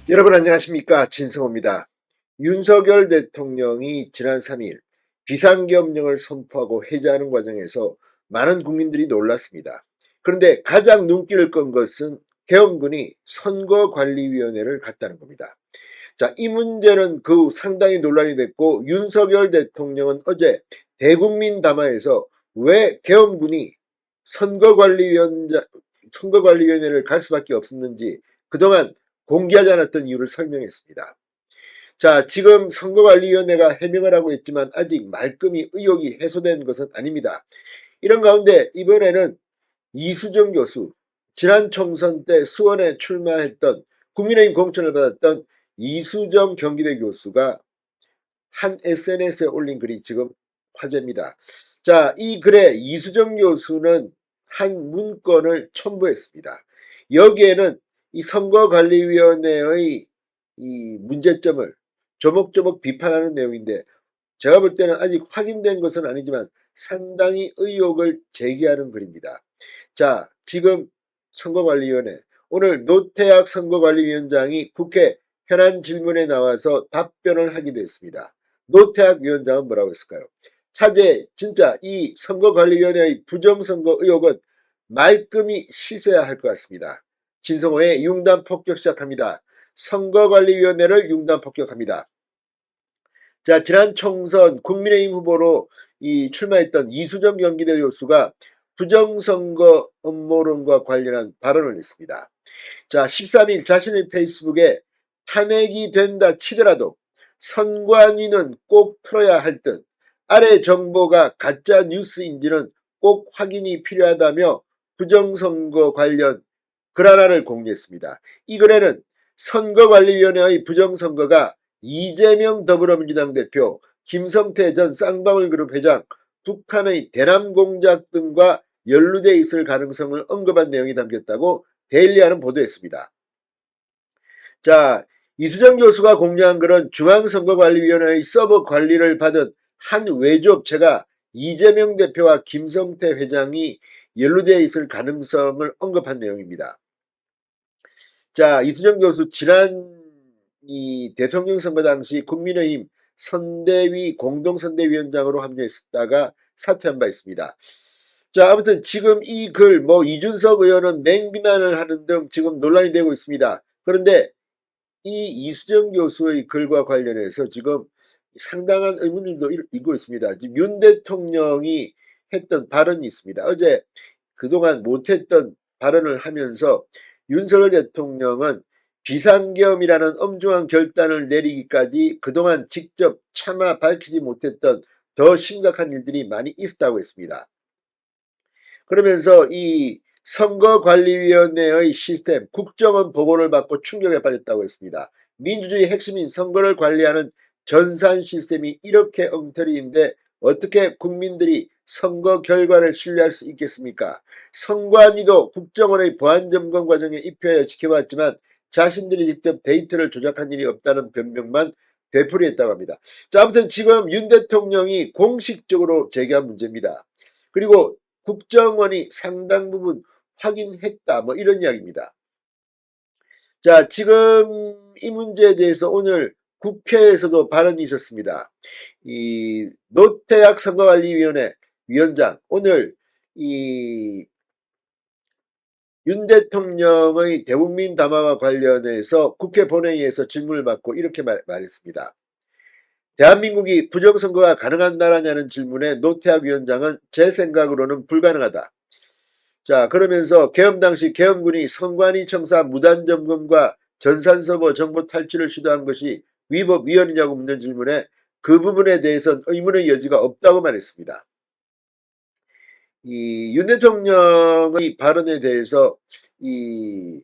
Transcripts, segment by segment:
여러분 안녕하십니까, 진성호입니다. 윤석열 대통령이 지난 3일 비상계엄령을 선포하고 해제하는 과정에서 많은 국민들이 놀랐습니다. 그런데 가장 눈길을 끈 것은 계엄군이 선거관리위원회를 갖다는 겁니다. 자, 이 문제는 그 상당히 논란이 됐고, 윤석열 대통령은 어제 대국민 담화에서 왜 계엄군이 선거관리위원회를 갈 수밖에 없었는지 그동안 공개하지 않았던 이유를 설명했습니다. 자, 지금 선거관리위원회가 해명을 하고 있지만 아직 말끔히 의혹이 해소된 것은 아닙니다. 이런 가운데 이번에는 이수정 교수, 지난 총선 때 수원에 출마했던 국민의힘 공천을 받았던 이수정 경기대 교수가 한 SNS에 올린 글이 지금 화제입니다. 자, 이 글에 이수정 교수는 한 문건을 첨부했습니다. 여기에는 이 선거관리위원회의 이 문제점을 조목조목 비판하는 내용인데, 제가 볼 때는 아직 확인된 것은 아니지만 상당히 의혹을 제기하는 글입니다. 자, 지금 선거관리위원회, 오늘 노태학 선거관리위원장이 국회 현안 질문에 나와서 답변을 하기도 했습니다. 노태학 위원장은 뭐라고 했을까요? 차제 진짜 이 선거관리위원회의 부정선거 의혹은 말끔히 씻어야 할 것 같습니다. 진성호의 융단 폭격 시작합니다. 선거관리위원회를 융단 폭격합니다. 자, 지난 총선 국민의힘 후보로 출마했던 이수정 경기대 교수가 부정선거 음모론과 관련한 발언을 했습니다. 자, 13일 자신의 페이스북에 탄핵이 된다 치더라도 선관위는 꼭 틀어야 할 듯, 아래 정보가 가짜 뉴스인지는 꼭 확인이 필요하다며 부정선거 관련 글 하나를 공개했습니다. 이 글에는 선거관리위원회의 부정선거가 이재명 더불어민주당 대표, 김성태 전 쌍방울그룹 회장, 북한의 대남 공작 등과 연루돼 있을 가능성을 언급한 내용이 담겼다고 데일리하는 보도했습니다. 자, 이수정 교수가 공개한 글은 중앙선거관리위원회의 서버 관리를 받은 한 외주업체가 이재명 대표와 김성태 회장이 연루되어 있을 가능성을 언급한 내용입니다. 자, 이수정 교수 지난 이 대통령 선거 당시 국민의힘 선대위 공동선대위원장으로 합류했다가 사퇴한 바 있습니다. 자, 아무튼 지금 이 글, 이준석 의원은 맹비난을 하는 등 지금 논란이 되고 있습니다. 그런데 이 이수정 교수의 글과 관련해서 지금 상당한 의문들도 있고 있습니다. 지금 윤 대통령이 했던 발언이 있습니다. 어제 그동안 못했던 발언을 하면서 윤석열 대통령은 비상계엄이라는 엄중한 결단을 내리기까지 그동안 직접 차마 밝히지 못했던 더 심각한 일들이 많이 있었다고 했습니다. 그러면서 이 선거관리위원회의 시스템, 국정원 보고를 받고 충격에 빠졌다고 했습니다. 민주주의 핵심인 선거를 관리하는 전산 시스템이 이렇게 엉터리인데 어떻게 국민들이 선거 결과를 신뢰할 수 있겠습니까? 선관위도 국정원의 보안점검 과정에 입회하여 지켜봤지만 자신들이 직접 데이터를 조작한 일이 없다는 변명만 되풀이했다고 합니다. 자, 아무튼 지금 윤 대통령이 공식적으로 제기한 문제입니다. 그리고 국정원이 상당 부분 확인했다, 이런 이야기입니다. 자, 지금 이 문제에 대해서 오늘 국회에서도 발언이 있었습니다. 이 노태학 선거관리위원회 위원장, 오늘 이 윤 대통령의 대국민 담화와 관련해서 국회 본회의에서 질문을 받고 이렇게 말했습니다. 대한민국이 부정선거가 가능한 나라냐는 질문에 노태학 위원장은 제 생각으로는 불가능하다. 자, 그러면서 계엄 당시 계엄군이 선관위 청사 무단점검과 전산서버 정보 탈취를 시도한 것이 위법 위헌이냐고 묻는 질문에 그 부분에 대해서는 의문의 여지가 없다고 말했습니다. 이 윤 대통령의 발언에 대해서 이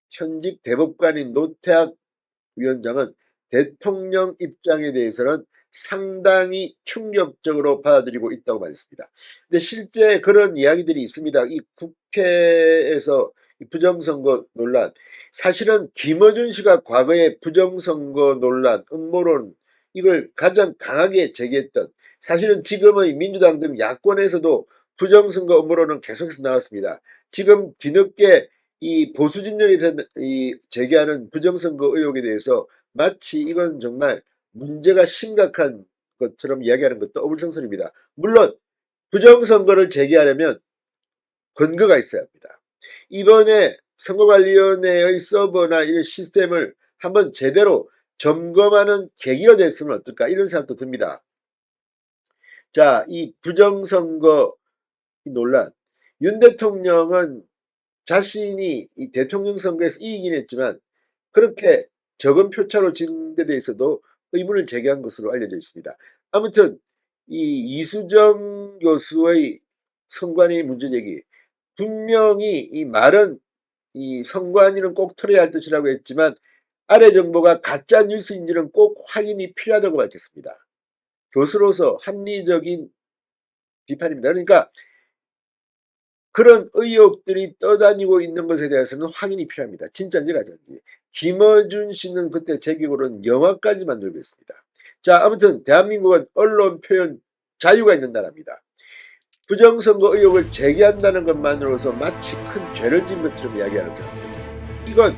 현직 대법관인 노태학 위원장은 대통령 입장에 대해서는 상당히 충격적으로 받아들이고 있다고 말했습니다. 근데 실제 그런 이야기들이 있습니다. 이 국회에서 이 부정선거 논란, 사실은 김어준 씨가 과거에 부정선거 논란, 음모론 이걸 가장 강하게 제기했던, 사실은 지금의 민주당 등 야권에서도 부정선거 음모론은 계속해서 나왔습니다. 지금 뒤늦게 이 보수 진영에서 제기하는 부정선거 의혹에 대해서 마치 이건 정말 문제가 심각한 것처럼 이야기하는 것도 어불성설입니다. 물론 부정선거를 제기하려면 근거가 있어야 합니다. 이번에 선거관리위원회의 서버나 이런 시스템을 한번 제대로 점검하는 계기가 됐으면 어떨까 이런 생각도 듭니다. 자, 이 부정선거 논란, 윤 대통령은 자신이 이 대통령 선거에서 이기긴 했지만 그렇게 적은 표차로 진 데 대해서도 의문을 제기한 것으로 알려져 있습니다. 아무튼 이 이수정 교수의 선관위 문제 제기, 분명히 이 말은 이 선관위는 꼭 털어야 할 것이라고 했지만 아래 정보가 가짜 뉴스인지는 꼭 확인이 필요하다고 밝혔습니다. 교수로서 합리적인 비판입니다. 그러니까 그런 의혹들이 떠다니고 있는 것에 대해서는 확인이 필요합니다. 진짜인지 가짜인지. 김어준 씨는 그때 제기고는 영화까지 만들고 있습니다. 자, 아무튼 대한민국은 언론 표현 자유가 있는 나라입니다. 부정선거 의혹을 제기한다는 것만으로서 마치 큰 죄를 진 것처럼 이야기하는 사람들, 이건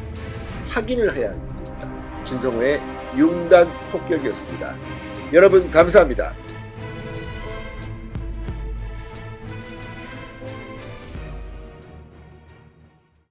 확인을 해야 합니다. 진성호의 융단 폭격이었습니다. 여러분 감사합니다.